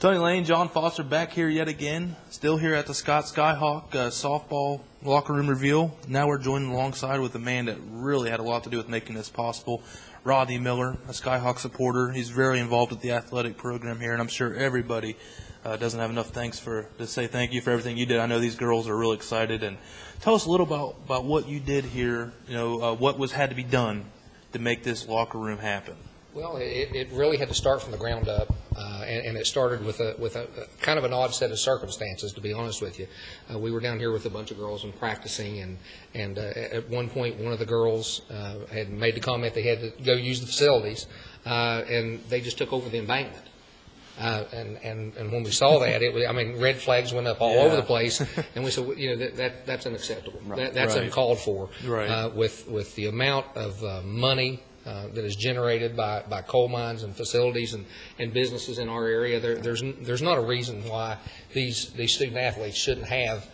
Tony Lane, John Foster back here yet again, still here at the Skyhawk softball locker room reveal. Now we're joined alongside with a man that really had a lot to do with making this possible, Rodney Miller, a Skyhawk supporter. He's very involved with the athletic program here, and I'm sure everybody doesn't have enough thanks to say thank you for everything you did. I know these girls are really excited. And tell us a little about what you did here, what had to be done to make this locker room happen. Well, it really had to start from the ground up, and it started with a kind of an odd set of circumstances, to be honest with you. We were down here with a bunch of girls and practicing, and at one point one of the girls had made the comment they had to go use the facilities, and they just took over the embankment. And when we saw that, red flags went up all over the place, and we said, that's unacceptable. Right. That's uncalled for. Right. With the amount of money that is generated by coal mines and facilities and businesses in our area, there's not a reason why these student athletes shouldn't have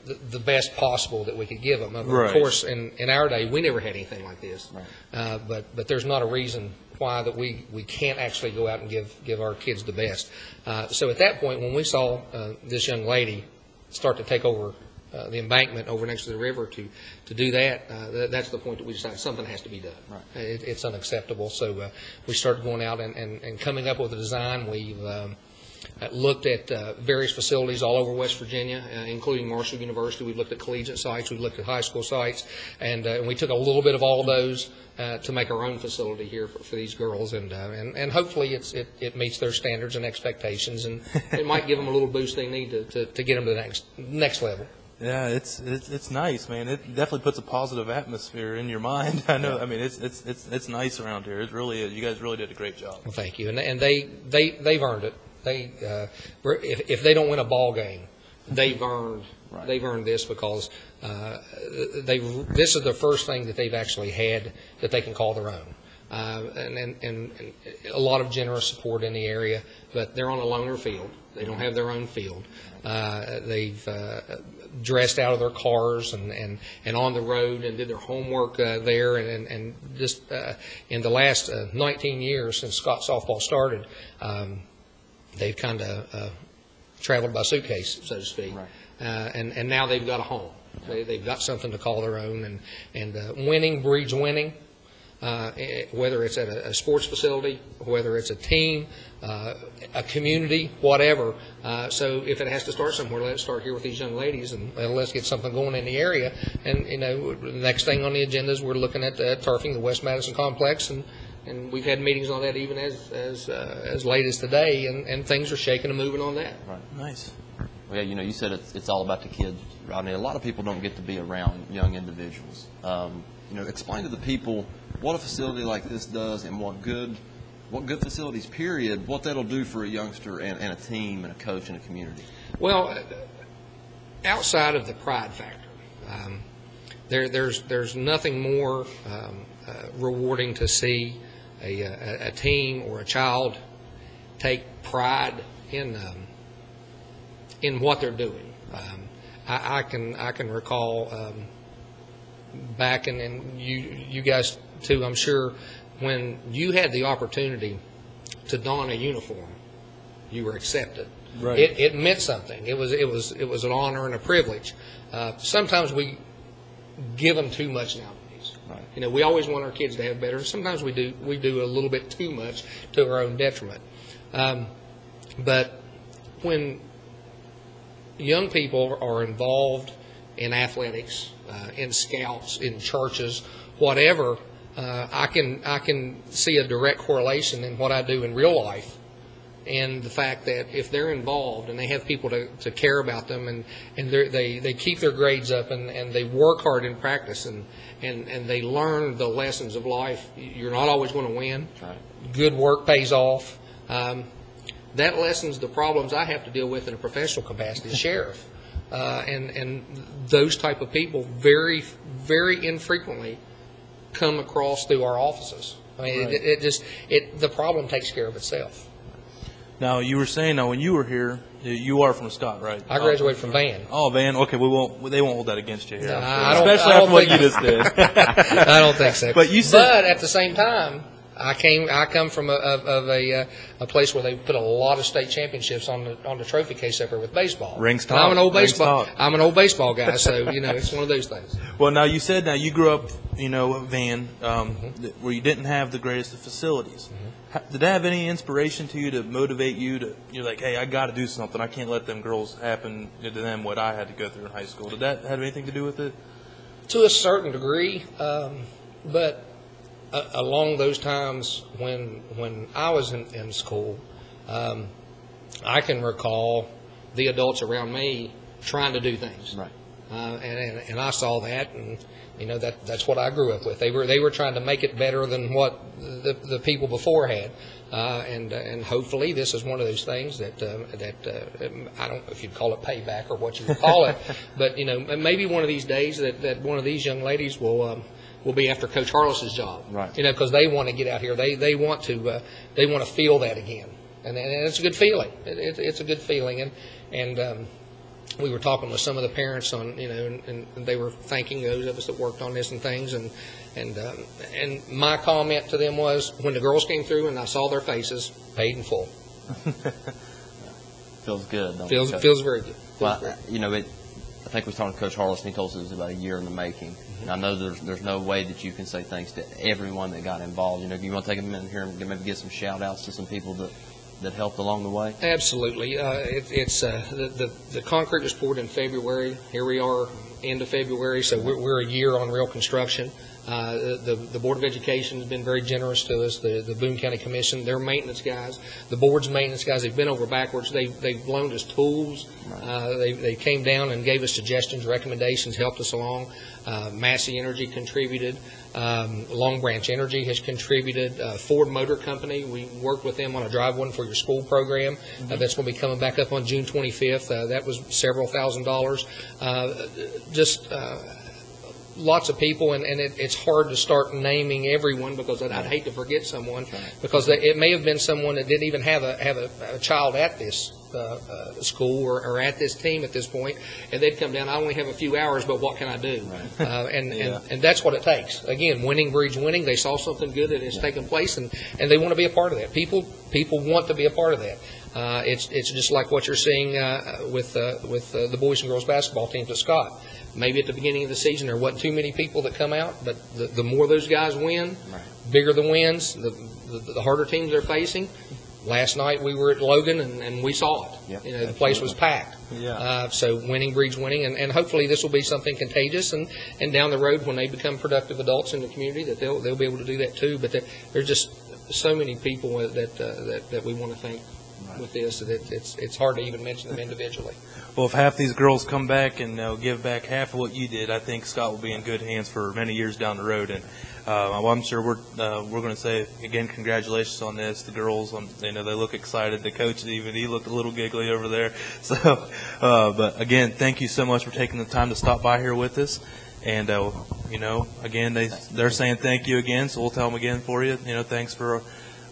the best possible that we could give them. Of course, in our day, we never had anything like this. Right. But there's not a reason why that we can't actually go out and give our kids the best. So at that point, when we saw this young lady start to take over the embankment over next to the river to do that, that's the point that we decided something has to be done. Right. It's unacceptable. So we started going out and coming up with a design. We've looked at various facilities all over West Virginia, including Marshall University. We've looked at collegiate sites. We've looked at high school sites. And we took a little bit of all of those to make our own facility here for these girls. And hopefully it meets their standards and expectations. And it might give them a little boost they need to get them to the next level. Yeah, it's nice, man. It definitely puts a positive atmosphere in your mind. I know. I mean, it's nice around here. It really is. You guys really did a great job. Well, thank you. And they've earned it. If they don't win a ball game, they've earned this, because this is the first thing that they've actually had that they can call their own. And a lot of generous support in the area, but they're on a loaner field. They don't have their own field. They've dressed out of their cars and on the road and did their homework there. And just in the last 19 years since Scott softball started, they've kind of traveled by suitcase, so to speak. Right. And now they've got a home. They've got something to call their own. And winning breeds winning. Whether it's at a sports facility, whether it's a team, a community, whatever. So if it has to start somewhere, let's start here with these young ladies, and let's get something going in the area. And the next thing on the agenda is we're looking at turfing the West Madison complex, and we've had meetings on that even as late as today, and things are shaking and moving on that. Right. Nice. Well, yeah, you said it's all about the kids, Rodney. A lot of people don't get to be around young individuals. Explain to the people what a facility like this does, and what good facilities, period, what that'll do for a youngster and a team and a coach and a community. Well, outside of the pride factor, there's nothing more rewarding to see a team or a child take pride in what they're doing. I can recall back, and you guys too, I'm sure, when you had the opportunity to don a uniform, you were accepted. Right. It meant something. It was an honor and a privilege. Sometimes we give them too much nowadays. Right. We always want our kids to have better. Sometimes we do a little bit too much to our own detriment. But when young people are involved in athletics, in scouts, in churches, whatever, I can see a direct correlation in what I do in real life, and the fact that if they're involved and they have people to care about them, and they keep their grades up, and they work hard in practice, and they learn the lessons of life. You're not always going to win. Right. Good work pays off. That lessens the problems I have to deal with in a professional capacity as sheriff. And those type of people very, very infrequently come across through our offices. I mean, right. The problem takes care of itself. Now, you were saying, when you were here, you are from Scott, right? I graduated from Van. Oh, Van. Okay, they won't hold that against you here. No, especially after what you just did. I don't think so. But at the same time, I come from a place where they put a lot of state championships on the trophy case up there with baseball. Rings And I'm an old talk. baseball. I'm an old baseball guy, so it's one of those things. Well, now you said you grew up, Van, where you didn't have the greatest of facilities. Did that have any inspiration to you to motivate you to? You're like, hey, I got to do something. I can't let them girls happen to them what I had to go through in high school. Did that have anything to do with it? To a certain degree, but along those times when I was in school, I can recall the adults around me trying to do things. Right. And I saw that, and that's what I grew up with. They were trying to make it better than what the people before had, and hopefully this is one of those things that I don't know if you'd call it payback or what you would call it, but maybe one of these days that one of these young ladies will be after Coach Harless's job, right? Because they want to get out here, they want to feel that again, and it's a good feeling. It's a good feeling, and we were talking with some of the parents on, and they were thanking those of us that worked on this and things, and my comment to them was, when the girls came through and I saw their faces, paid in full. Feels good. Feels very good. I think we was talking to Coach Harless, and he told us it was about a year in the making. And I know there's no way that you can say thanks to everyone that got involved. You want to take a minute here and maybe give some shout outs to some people that helped along the way? Absolutely. The concrete was poured in February. Here we are, end of February, so we're a year on real construction. The Board of Education has been very generous to us. The Boone County Commission, their maintenance guys, the board's maintenance guys, they've been over backwards. They've loaned us tools. They came down and gave us suggestions, recommendations, helped us along. Massey Energy contributed. Long Branch Energy has contributed. Ford Motor Company, we worked with them on a Drive One for Your School program. That's going to be coming back up on June 25th. That was several $1,000s. Lots of people, and it's hard to start naming everyone because I'd hate to forget someone, because it may have been someone that didn't even have a child at this school or at this team at this point, and they'd come down, I only have a few hours, but what can I do? Right. And that's what it takes. Again, winning breeds winning. They saw something good that has taken place, and they want to be a part of that. People want to be a part of that. It's just like what you're seeing with the boys and girls basketball teams at Scott. Maybe at the beginning of the season there wasn't too many people that come out, but the more those guys win, bigger the wins, the harder teams they're facing. Last night we were at Logan and we saw it. The place was packed. So winning breeds winning, and hopefully this will be something contagious, and down the road when they become productive adults in the community that they'll be able to do that too. But there's just so many people that we want to thank with this that it's hard to even mention them individually. Well, if half these girls come back and give back half of what you did, I think Scott will be in good hands for many years down the road. And I'm sure we're going to say again, congratulations on this. The girls, they look excited. The coach he looked a little giggly over there. So, but again, thank you so much for taking the time to stop by here with us. And again, they're saying thank you again. So we'll tell them again for you. Thanks for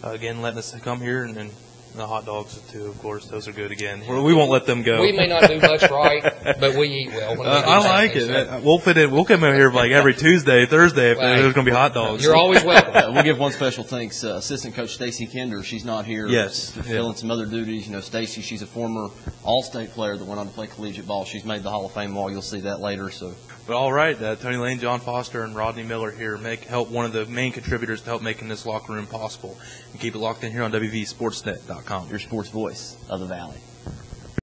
again letting us come here and the hot dogs too, of course. Those are good again. We won't let them go. We may not do much right, but we eat well. I like it. So. We'll fit in. We'll come in here like every Tuesday, Thursday if there's going to be hot dogs. You're always welcome. We'll give one special thanks. Assistant Coach Stacy Kinder. She's not here. Yes. Filling some other duties. Stacy, she's a former All-State player that went on to play collegiate ball. She's made the Hall of Fame wall. You'll see that later. So. But all right, Tony Lane, John Foster, and Rodney Miller here help one of the main contributors to help making this locker room possible. And keep it locked in here on wvsportsnet.com. Your sports voice of the Valley.